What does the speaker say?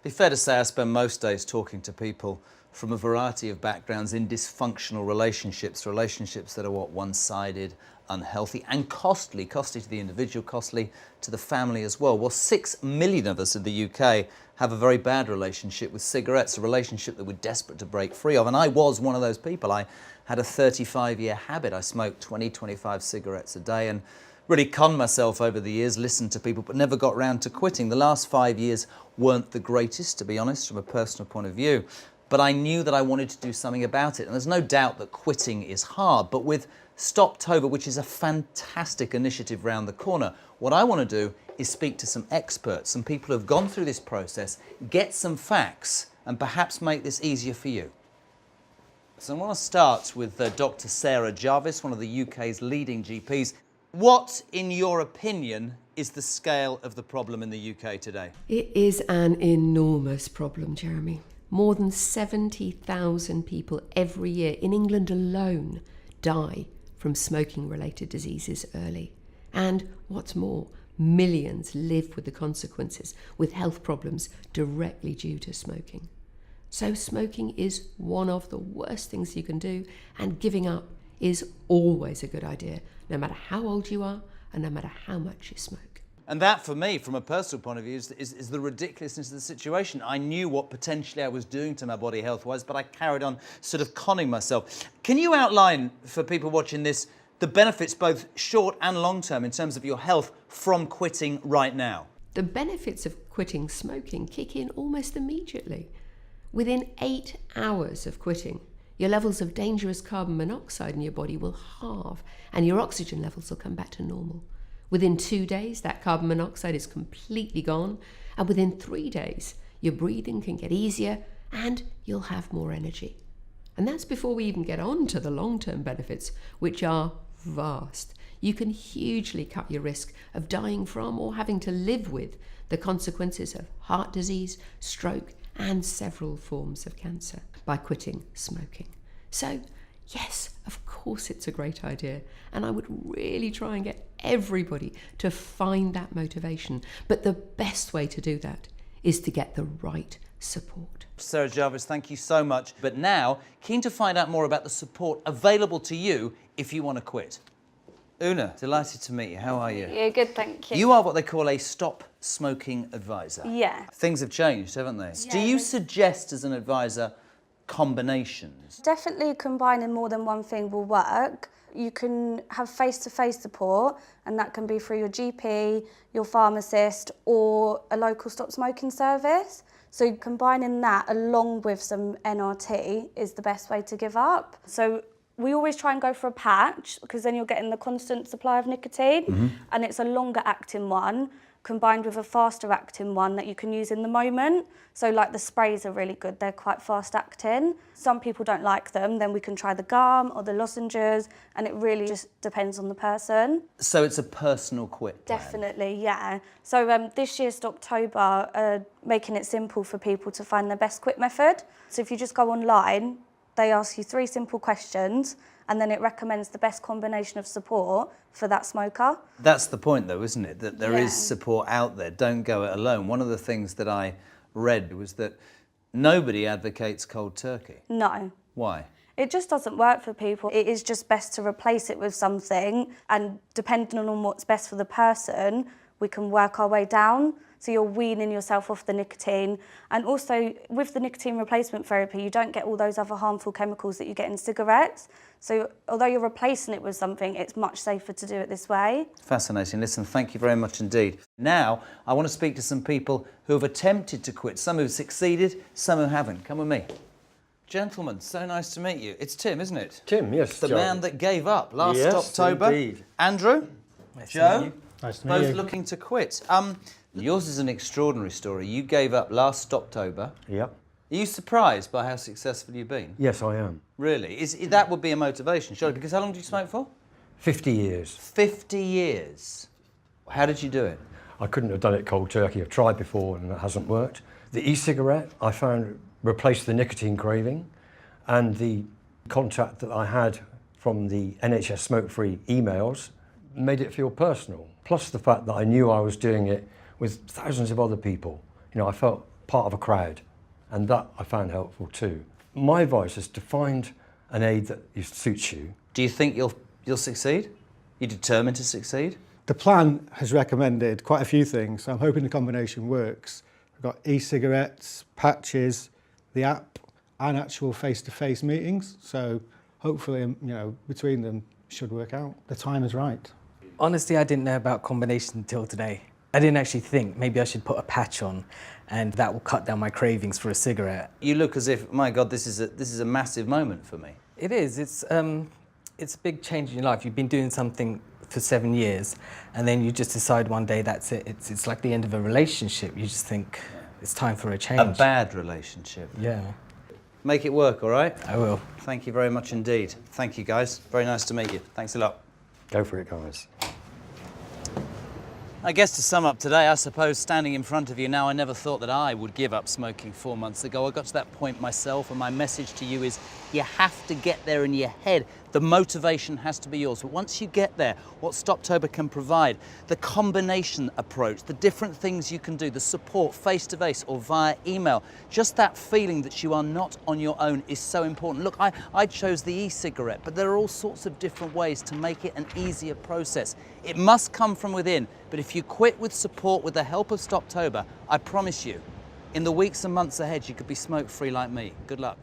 It's fair to say I spend most days talking to people from a variety of backgrounds in dysfunctional relationships, relationships that are one-sided, unhealthy and costly to the individual, costly to the family as well. Well, 6 million of us in the UK have a very bad relationship with cigarettes, a relationship that we're desperate to break free of. And I was one of those people. I had a 35-year habit. I smoked 20, 25 cigarettes a day and really conned myself over the years, listened to people, but never got round to quitting. The last 5 years weren't the greatest, to be honest, from a personal point of view. But I knew that I wanted to do something about it. And there's no doubt that quitting is hard. But with Stoptober, which is a fantastic initiative round the corner, what I want to do is speak to some experts, some people who have gone through this process, get some facts, and perhaps make this easier for you. So I want to start with Dr. Sarah Jarvis, one of the UK's leading GPs. What, in your opinion, is the scale of the problem in the UK today? It is an enormous problem, Jeremy. More than 70,000 people every year in England alone die from smoking-related diseases early. And what's more, millions live with the consequences, with health problems directly due to smoking. So smoking is one of the worst things you can do, and giving up is always a good idea, no matter how old you are and no matter how much you smoke. And that, for me, from a personal point of view, is the ridiculousness of the situation. I knew what potentially I was doing to my body health-wise, but I carried on sort of conning myself. Can you outline, for people watching this, the benefits both short and long-term in terms of your health from quitting right now? The benefits of quitting smoking kick in almost immediately. Within 8 hours of quitting, your levels of dangerous carbon monoxide in your body will halve and your oxygen levels will come back to normal. Within 2 days, that carbon monoxide is completely gone, and within 3 days, your breathing can get easier and you'll have more energy. And that's before we even get on to the long-term benefits, which are vast. You can hugely cut your risk of dying from or having to live with the consequences of heart disease, stroke, and several forms of cancer by quitting smoking. So, yes, of course it's a great idea, and I would really try and get everybody to find that motivation. But the best way to do that is to get the right support. Sarah Jarvis, thank you so much. But now, keen to find out more about the support available to you if you want to quit. Una, delighted to meet you. How are you? Yeah, good, thank you. You are what they call a stop smoking advisor. Yeah. Things have changed, haven't they? Yeah, Do you suggest as an advisor combinations? Definitely combining more than one thing will work. You can have face-to-face support, and that can be through your GP, your pharmacist, or a local stop smoking service. So combining that along with some NRT is the best way to give up. So we always try and go for a patch, because then you're getting the constant supply of nicotine, and it's a longer acting one combined with a faster acting one that you can use in the moment. So like the sprays are really good, they're quite fast acting. Some people don't like them, then we can try the gum or the lozenges, and it really just depends on the person. So it's a personal quit plan? Definitely, yeah. So this year's Stoptober, making it simple for people to find their best quit method. So if you just go online, they ask you 3 simple questions, and then it recommends the best combination of support for that smoker. That's the point though, isn't it? That there is support out there. Don't go it alone. One of the things that I read was that nobody advocates cold turkey. No. Why? It just doesn't work for people. It is just best to replace it with something, and depending on what's best for the person, we can work our way down. So you're weaning yourself off the nicotine. And also with the nicotine replacement therapy, you don't get all those other harmful chemicals that you get in cigarettes. So although you're replacing it with something, it's much safer to do it this way. Fascinating. Listen, thank you very much indeed. Now, I want to speak to some people who have attempted to quit. Some who've succeeded, some who haven't. Come with me. Gentlemen, so nice to meet you. It's Tim, isn't it? Tim, yes. The man that gave up last Yes, October. indeed. Andrew, Nice to Joe, meet you. Nice to meet both you. looking to quit. Yours is an extraordinary story. You gave up last Stoptober. Yep. Are you surprised by how successful you've been? Yes, I am. Really? That would be a motivation, surely, because how long did you smoke for? 50 years. 50 years. How did you do it? I couldn't have done it cold turkey. I've tried before and it hasn't worked. The e-cigarette, I found, replaced the nicotine craving, and the contact that I had from the NHS smoke-free emails made it feel personal. Plus the fact that I knew I was doing it with thousands of other people. You know, I felt part of a crowd, and that I found helpful too. My advice is to find an aid that suits you. Do you think you'll succeed? You determined to succeed? The plan has recommended quite a few things, so I'm hoping the combination works. We've got e-cigarettes, patches, the app, and actual face-to-face meetings. So hopefully, between them should work out. The time is right. Honestly, I didn't know about combination until today. I didn't actually think maybe I should put a patch on and that will cut down my cravings for a cigarette. You look as if, my God, this is a massive moment for me. It is. It's a big change in your life. You've been doing something for 7 years and then you just decide one day that's it. It's like the end of a relationship. You just think it's time for a change. A bad relationship. Yeah. Make it work, all right? I will. Thank you very much indeed. Thank you, guys. Very nice to meet you. Thanks a lot. Go for it, guys. I guess to sum up today, I suppose standing in front of you now, I never thought that I would give up smoking 4 months ago. I got to that point myself, and my message to you is you have to get there in your head. The motivation has to be yours. But once you get there, what Stoptober can provide, the combination approach, the different things you can do, the support face-to-face or via email, just that feeling that you are not on your own is so important. Look, I chose the e-cigarette, but there are all sorts of different ways to make it an easier process. It must come from within, but if you quit with support, with the help of Stoptober, I promise you, in the weeks and months ahead, you could be smoke-free like me. Good luck.